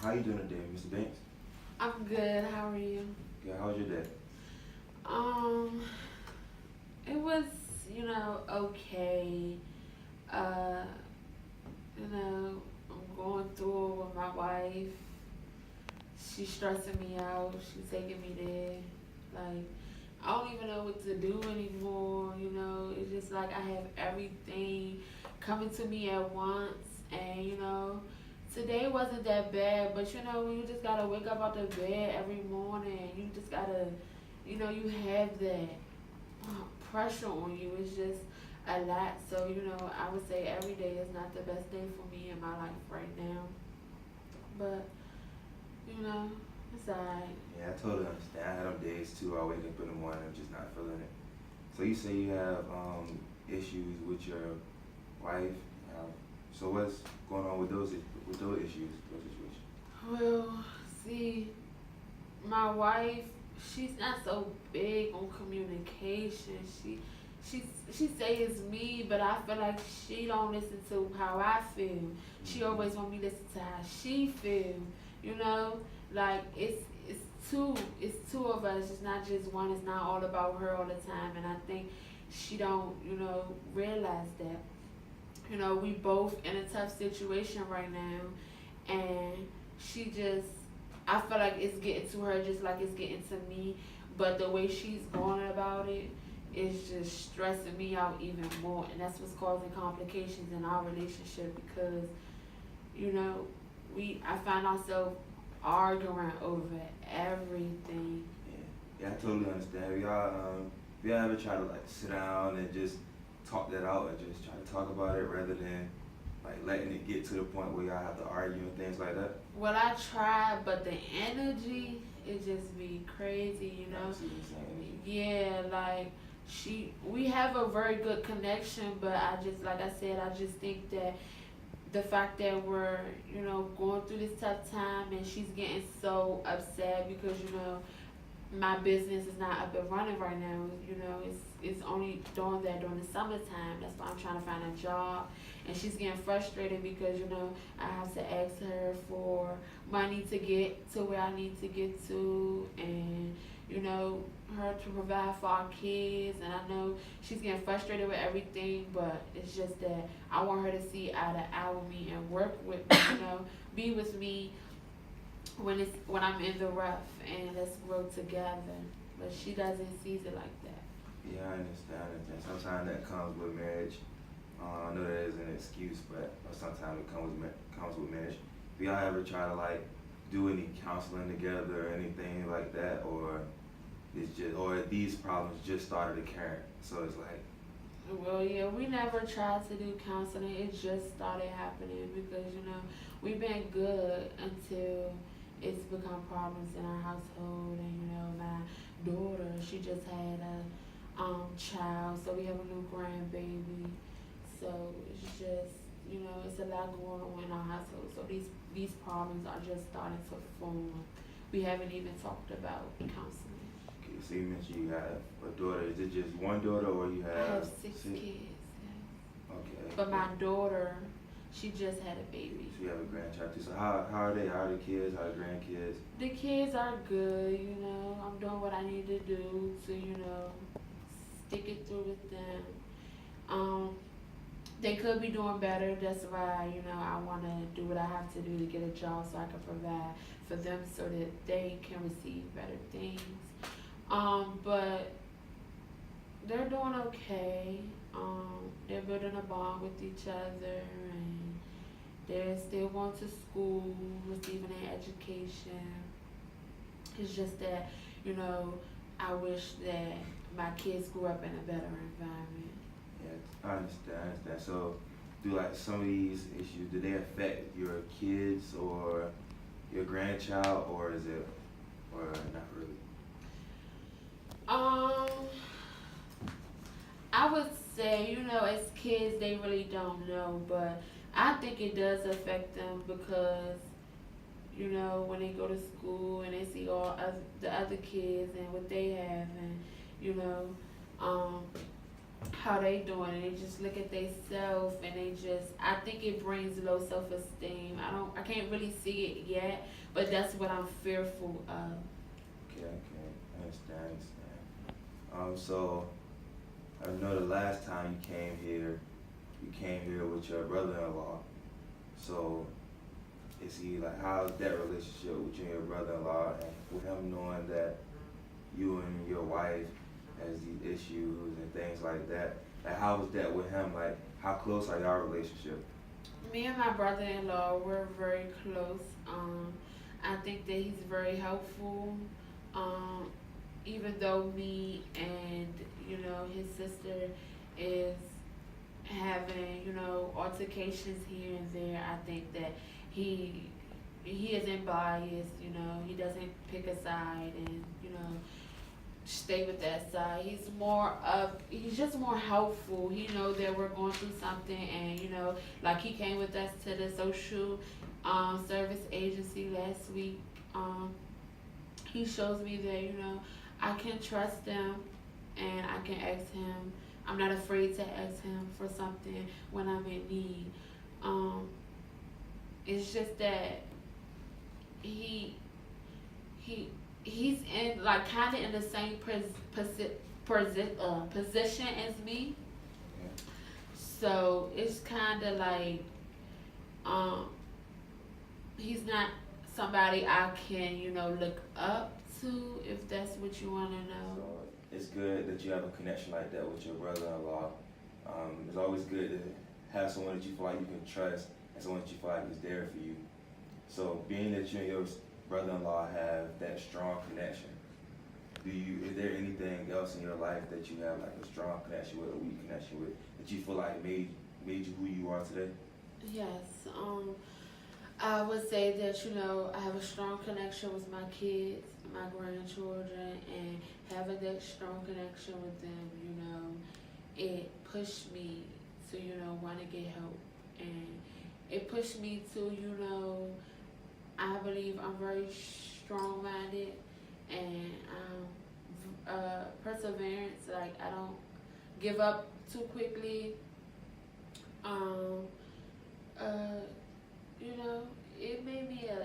How you doing today, Mr. Banks? I'm good. How are you? Good. How was your day? Um, it was, okay. Uh, I'm going through it with my wife. She's stressing me out. She's taking me there. Like, I don't even know what to do anymore. It's just like I have everything coming to me at once. And, today wasn't that bad. But, when you just got to wake up out the bed every morning, you just got to, you have that pressure on you. It's just a lot. So, I would say every day is not the best day for me in my life right now. But, it's alright. Yeah, I totally understand. I had them days too. I wake up in the morning, I'm just not feeling it. So you say you have issues with your wife. So what's going on with those issues, those situations? Well, see, my wife, she's not so big on communication. She she say it's me, but I feel like she don't listen to how I feel. She always want me to listen to how she feel. You know, like it's two of us. It's not just one. It's not all about her all the time. And I think she don't realize that. We both in a tough situation right now, and she just, I feel like it's getting to her just like it's getting to me, but the way she's going about it is just stressing me out even more, and that's what's causing complications in our relationship because, you know, I find ourselves arguing over everything. Yeah, I totally understand. If y'all ever try to like sit down and just talk that out and just try to talk about it rather than like letting it get to the point where y'all have to argue and things like that? Well, I try, but the energy it just be crazy, I see what you're saying. Yeah, like we have a very good connection, but I just, like I said, I just think that the fact that we're, going through this tough time and she's getting so upset because, my business is not up and running right now. It's only doing that during the summertime. That's why I'm trying to find a job. And she's getting frustrated because, I have to ask her for money to get to where I need to get to, and, her to provide for our kids. And I know she's getting frustrated with everything, but it's just that I want her to see eye to eye with me and work with me, be with me when I'm in the rough, and let's grow together. But she doesn't see it like that. Yeah, I understand. Sometimes that comes with marriage. I know that is an excuse, but sometimes it comes with marriage. Do y'all ever try to like do any counseling together or anything like that, or these problems just started occurring? So it's like, Well, yeah, we never tried to do counseling. It just started happening because, we've been good until it's become problems in our household. And, my daughter, she just had a child, so we have a new grandbaby. So it's just, it's a lot going on in our household. So these problems are just starting to form. We haven't even talked about counseling. okay, so you mentioned you have a daughter. Is it just one daughter, or you I have have six kids, yeah. Okay. But my daughter, she just had a baby. So you have a grandchild too. So how are they? How are the kids? How are the grandkids? The kids are good, I'm doing what I need to do to, stick it through with them. They could be doing better. That's why, I want to do what I have to do to get a job so I can provide for them so that they can receive better things. But they're doing okay. They're building a bond with each other, and they're still going to school, receiving an education. It's just that, I wish that my kids grew up in a better environment. Yeah, I understand. So, do like some of these issues, do they affect your kids or your grandchild, or not really? Um, I would say, as kids, they really don't know, but I think it does affect them because, when they go to school and they see the other kids and what they have, and, um, how they doing, and they just look at themselves, and they just, I think it brings low self-esteem. I can't really see it yet, but that's what I'm fearful of. Okay, okay, I understand, I understand. So I know the last time you came here with your brother-in-law. So is he like, how's that relationship with you and your brother-in-law, and with him knowing that you and your wife has these issues and things like that? Like, how was that with him? Like, how close are y'all relationship? Me and my brother-in-law, we're very close. I think that he's very helpful. Um, Even though me and his sister is having altercations here and there, I think that he he isn't biased. He doesn't pick a side and stay with that side. He's just more helpful. He know that we're going through something, and like he came with us to the social service agency last week. He shows me that I can trust them, and I can ask him. I'm not afraid to ask him for something when I'm in need. Um, it's just that he he he's in like kind of in the same position as me. Yeah. So it's kind of like um he's not somebody I can look up to, if that's what you want to know. So it's good that you have a connection like that with your brother-in-law. It's always good to have someone that you feel like you can trust and someone that you feel like is there for you. So being that you and your brother-in-law have that strong connection, is there anything else in your life that you have like a strong connection with, a weak connection with, that you feel like made you who you are today? Yes. I would say that I have a strong connection with my kids, my grandchildren, and having that strong connection with them, it pushed me to want to get help, and it pushed me to I believe I'm very strong-minded, and perseverance. Like, I don't give up too quickly. Um,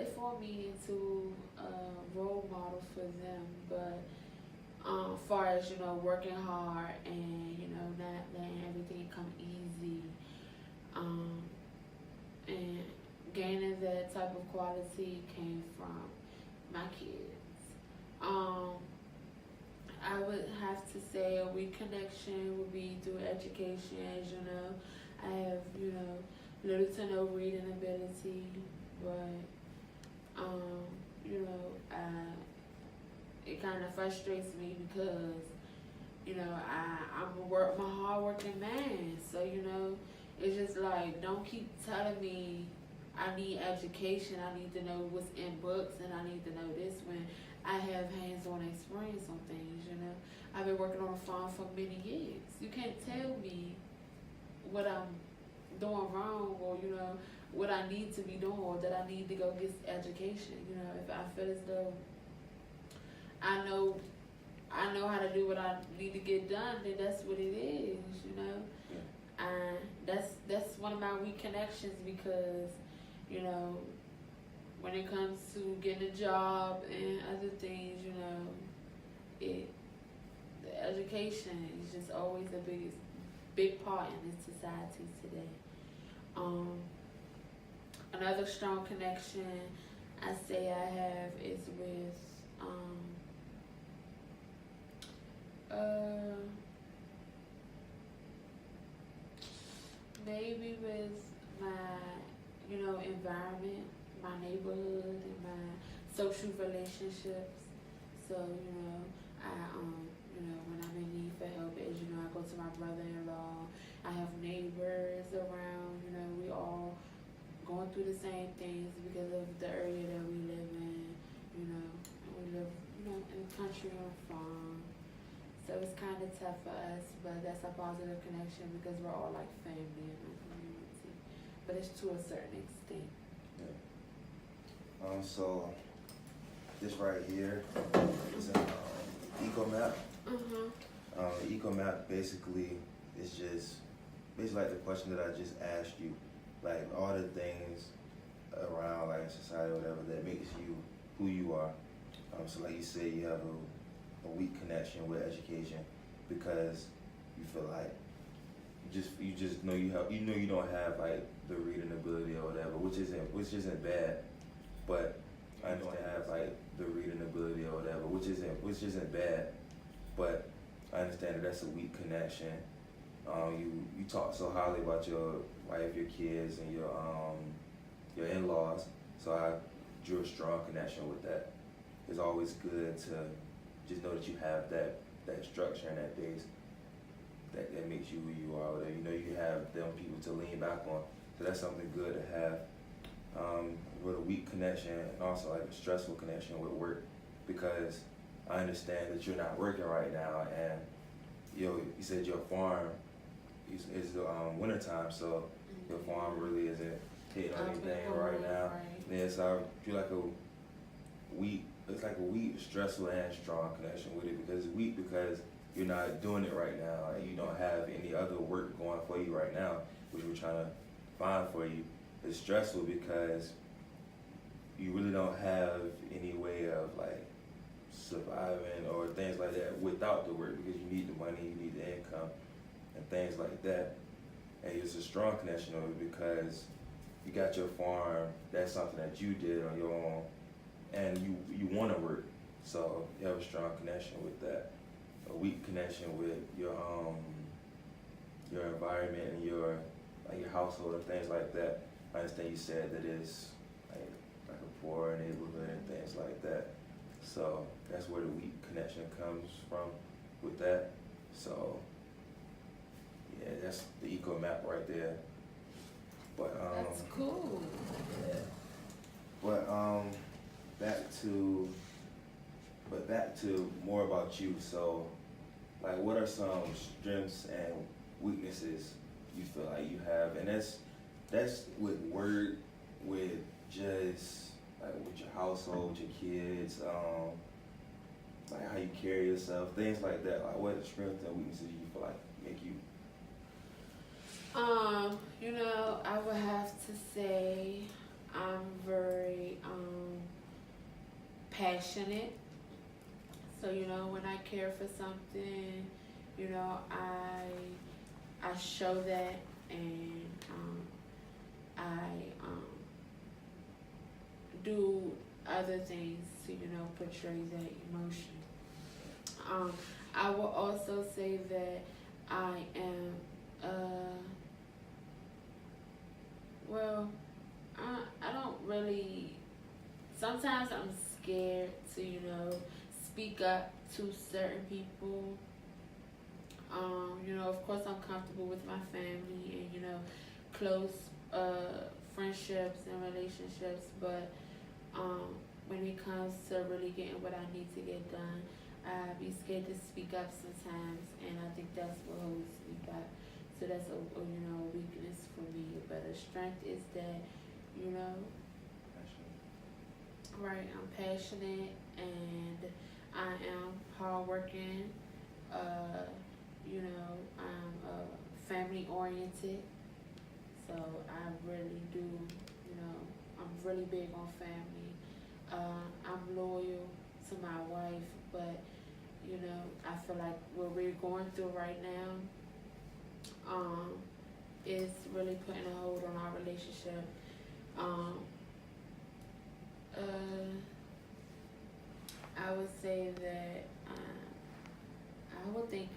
it formed me into a role model for them. But far as working hard and not letting everything come easy, and gaining that type of quality came from my kids. I would have to say a weak connection would be through education. As I have little to no reading ability, but it kind of frustrates me because I'm a hardworking man. So it's just like, don't keep telling me I need education. I need to know what's in books, and I need to know this when I have hands-on experience on things. I've been working on a farm for many years. You can't tell me what I'm doing wrong, or what I need to be doing, or that I need to go get education. If I feel as though I know how to do what I need to get done, then that's what it is. Yeah. And that's one of my weak connections, because when it comes to getting a job and other things, the education is just always the big part in this society today. Another strong connection I say I have is with maybe with my environment, my neighborhood, and my social relationships. So I when I'm in need for help, as I go to my brother-in-law. I have neighbors around. We all going through the same things because of the area that we live in. And we live in the country on a farm. So it's kind of tough for us, but that's a positive connection because we're all like family in my community. But it's to a certain extent. Yeah. So this right here is an eco map. Mhm. The eco map basically it's just basically like the question that I just asked you, like all the things around like society or whatever that makes you who you are. So like you said, you have a weak connection with education because you feel like you just know you don't have like the reading ability or whatever, which isn't bad, but I don't have like the reading ability or whatever, which isn't bad, but I understand that that's a weak connection. You talk so highly about your wife, your kids, and your in-laws, so I drew a strong connection with that. It's always good to just know that you have that structure and that base that makes you who you are. Whatever. You know you have them people to lean back on, so that's something good to have. With a weak connection and also like a stressful connection with work, because I understand that you're not working right now, and you said your farm is the winter time, so your farm really isn't hitting anything right now. Yeah, so I feel like it's like a weak, stressful, and strong connection with it, because it's weak because you're not doing it right now, and you don't have any other work going for you right now, which we're trying to find for you. It's stressful because you really don't have any way of like surviving or things like that without the work, because you need the money, you need the income, and things like that. And it's a strong connection of it because you got your farm, that's something that you did on your own, and you want to work, so you have a strong connection with that. A weak connection with your environment and your household and things like that. I understand you said that it's like a poor neighborhood and things like that, so that's where the weak connection comes from with that. So yeah, that's the eco map right there. But That's cool. yeah. But back to more about you. So, like, what are some strengths and weaknesses you feel like you have? And that's with work, with just like with your household, with your kids, like how you carry yourself, things like that. Like, what are the strengths and weaknesses you feel like make you? I would have to say I'm very passionate. So, when I care for something, I show that, and I do other things to, portray that emotion. I will also say that I am I don't really, sometimes I'm scared to, speak up to certain people. Of course I'm comfortable with my family and, close friendships and relationships, but when it comes to really getting what I need to get done, I be scared to speak up sometimes, and I think that's what holds me back. So that's a weakness for me, but a strength is that, right, I'm passionate and I am hardworking. I'm family oriented, so I really do. I'm really big on family. I'm loyal to my wife, but I feel like what we're going through right now is really putting a hold on our relationship. I would say that I would think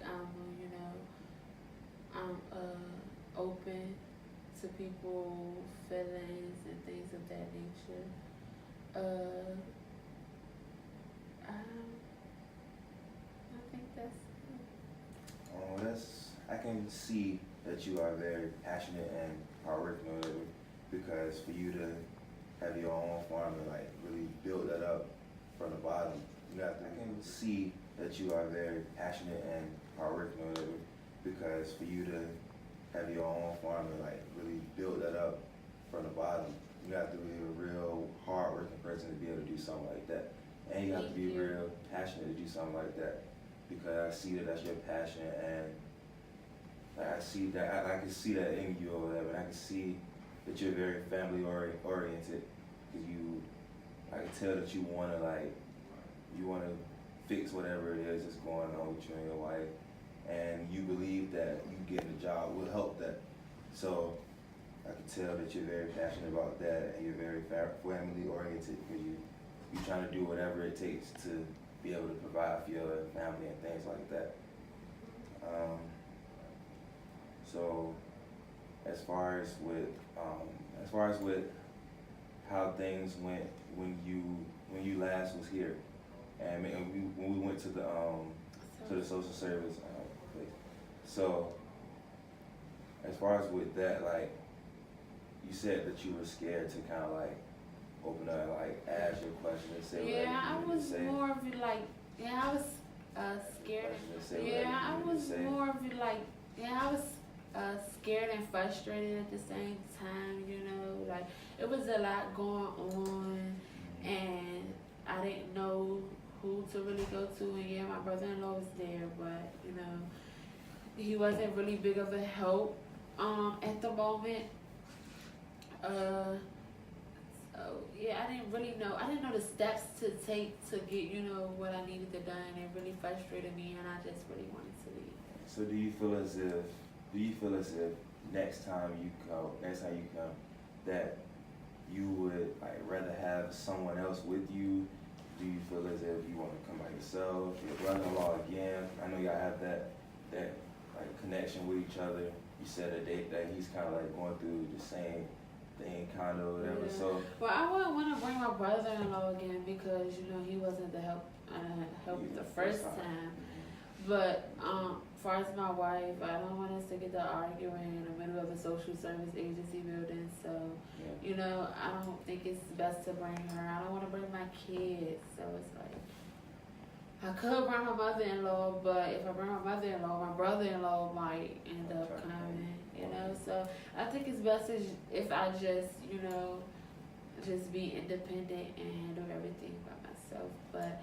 I'm open to people's feelings and things of that nature. I think that's it. I can see that you are very passionate and hardworking with it, because for you to have your own farm and like really build that up from the bottom, I can see that you are very passionate and hardworking with it, because for you to have your own farm and like really build that up from the bottom, you have to be a real hardworking person to be able to do something like that, and you have to be real passionate to do something like that, because I see that that's your passion, and Like I see that, I can see that in you or whatever. And I can see that you're very family oriented, because I can tell that you wanna fix whatever it is that's going on with you and your wife, and you believe that you getting a job will help that. So I can tell that you're very passionate about that, and you're very family oriented, because you're trying to do whatever it takes to be able to provide for your family and things like that. So as far as with how things went when you last was here, and when we went to the social service place. So as far as with that, like you said that you were scared to kind of like open up, like ask your question and say Yeah, whatever I you need to was say. more of it like, yeah, I was scared. Say Yeah, whatever I you need to was say. more of it like, yeah, I was scared and frustrated at the same time. You know, like it was a lot going on, and I didn't know who to really go to. And yeah, my brother-in-law was there, but you know, he wasn't really big of a help at the moment. So yeah, I didn't really know. I didn't know the steps to take to get, you know, what I needed to done. It really frustrated me, and I just really wanted to leave. So do you feel as if next time you come, that you would like rather have someone else with you? Do you feel as if you want to come by yourself, your brother-in-law again? I know y'all have that like connection with each other. You said that he's kind of like going through the same thing, kind of whatever. Yeah. So Well, I wouldn't want to bring my brother-in-law again because you know he wasn't the help the first time. But far as my wife, I don't want us to get to arguing in the middle of a social service agency building. So, yeah. you know, I don't think it's best to bring her. I don't want to bring my kids. So it's like I could bring my mother-in-law, but if I bring my mother-in-law, my brother-in-law might end up coming. You know, so I think it's best if I just, you know, just be independent and handle everything by myself. But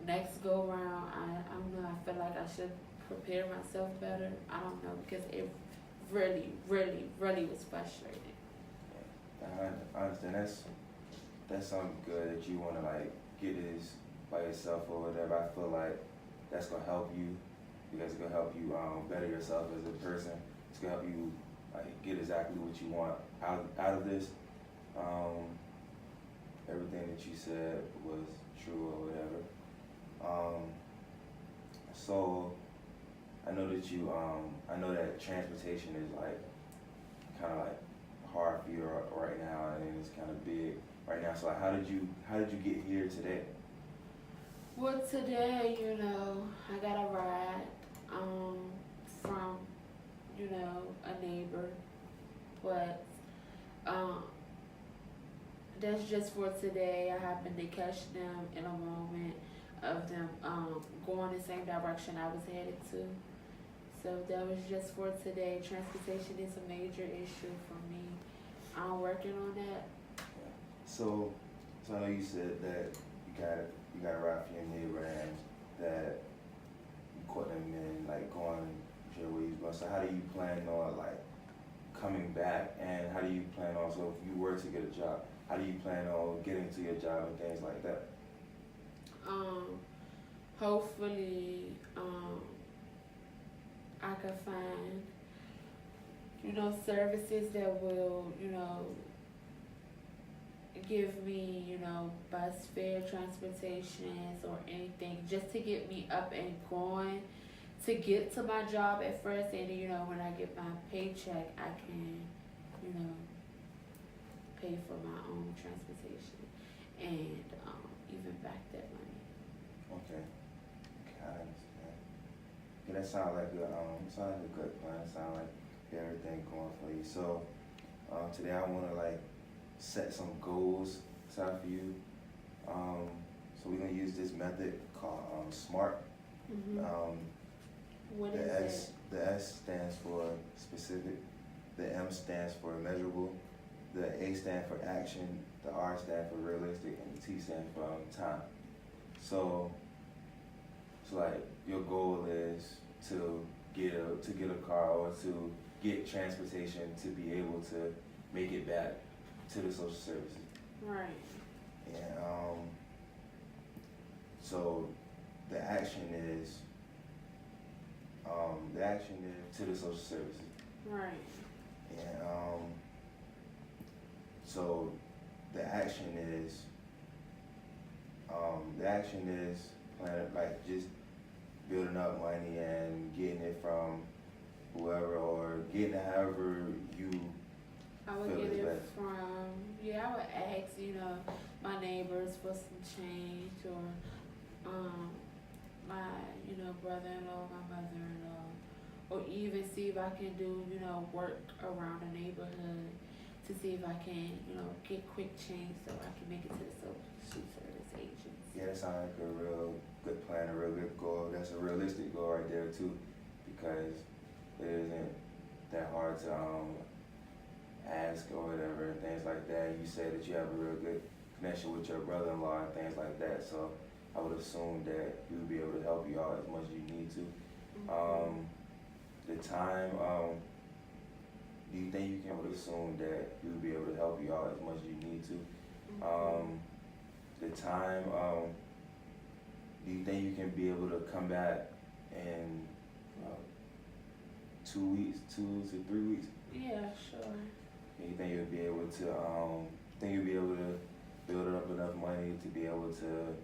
next go round, I don't know. I feel like I should prepare myself better. I don't know because it really, really, really was frustrating. I understand. That's something good that you want to like get this by yourself or whatever. I feel like that's gonna help you, because it's gonna help you better yourself as a person. It's gonna help you like get exactly what you want out of this. Everything that you said was true or whatever. So I know that transportation is like kind of like hard for you right now, and it's kind of big right now. So like, how did you get here today? Well, today, you know, I got a ride from, you know, a neighbor, but that's just for today. I happened to catch them in a moment of them going the same direction I was headed to. So that was just for today. Transportation is a major issue for me. I'm working on that. So I know you said that you got a ride for your neighbor, and that you caught them in like going to where you going. So how do you plan on like coming back, and how do you plan on, so if you were to get a job, how do you plan on getting to your job and things like that? Hopefully, I can find, you know, services that will, you know, give me, you know, bus fare, transportations, or anything just to get me up and going to get to my job at first, and then, you know, when I get my paycheck, I can, you know, pay for my own transportation and even back that money. Okay, I understand. Yeah, that sounds like a good plan. It sounds like everything going for you. So today I want to like set some goals aside for you. So we're gonna use this method called SMART. What The is S the S stands for specific, the M stands for measurable, the A stands for action, the R stands for realistic, and the T stands for time. So like your goal is to get a car or to get transportation to be able to make it back to the social services. Right. And so the action is to the social services. Right. And so the action is planning, like just building up money and getting it from whoever or getting it however you I would feel get is it best. from, I would ask, my neighbors for some change or, my, brother-in-law, my mother-in-law, or even see if I can do, work around the neighborhood to see if I can, get quick change so I can make it to the social service agents. Yeah, that sounds like a real good plan, a real good goal. That's a realistic goal right there too, because it isn't that hard to ask or whatever and things like that. You said that you have a real good connection with your brother-in-law and things like that, so I would assume that he would be able to help you out as much as you need to. The time, do you think you can? I would assume that he would be able to help you out as much as you need to. The time, do you think you can be able to come back in 2 weeks, 2 to 3 weeks? Yeah, sure. You think you'll be able to build up enough money to be able to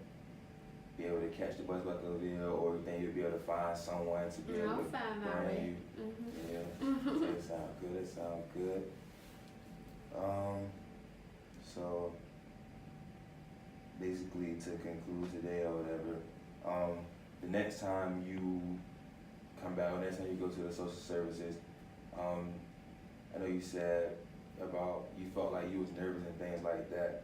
catch the bus back over here, or you think you'll be able to find someone to be able I'll to find my bring way. you? Yeah, that sounds good. That sounds good. So basically, to conclude today or whatever, the next time you come back, or next time you go to the social services, I know you said about you felt like you was nervous and things like that.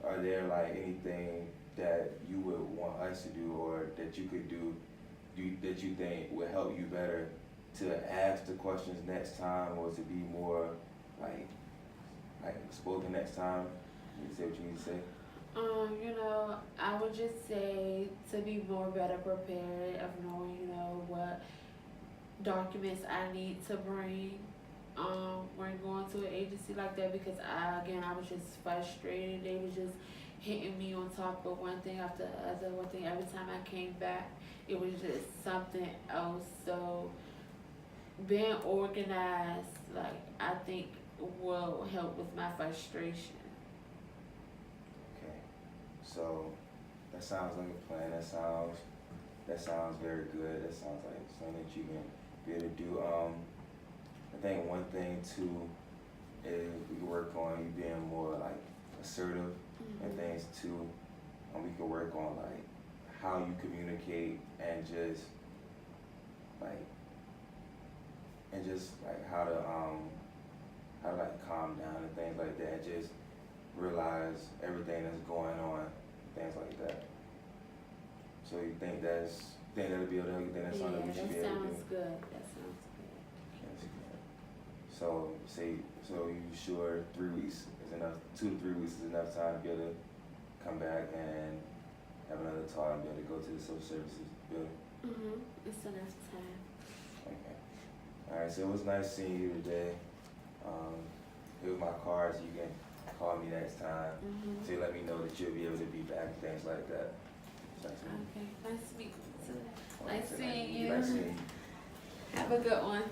Are there like anything that you would want us to do or that you could do that you think would help you better to ask the questions next time, or to be more like spoken next time? You say what you need to say. I would just say to be more better prepared of knowing, what documents I need to bring when going to an agency like that, because I was just frustrated. They was just hitting me on top of one thing after the other, one thing every time I came back. It was just something else. So being organized, like, I think will help with my frustration. Okay, so that sounds like a plan. That sounds very good. That sounds like something that you can be able to do. I think one thing too is we can work on you being more like assertive and things too. We can work on like how you communicate and just like how to like calm down and things like that. And just realize everything that's going on, things like that. So you think that'll be able to help? You think that's something that we should be able to do? That sounds good. So you sure 3 weeks is enough? 2 to 3 weeks is enough time to be able to come back and have another talk and be able to go to the social services building? It's enough time. Okay. All right. So it was nice seeing you today. Here's my card, so you can call me next time to let me know that you'll be able to be back and things like that. Okay. Nice meeting you. Okay, Nice seeing you. Nice seeing you. Have a good one.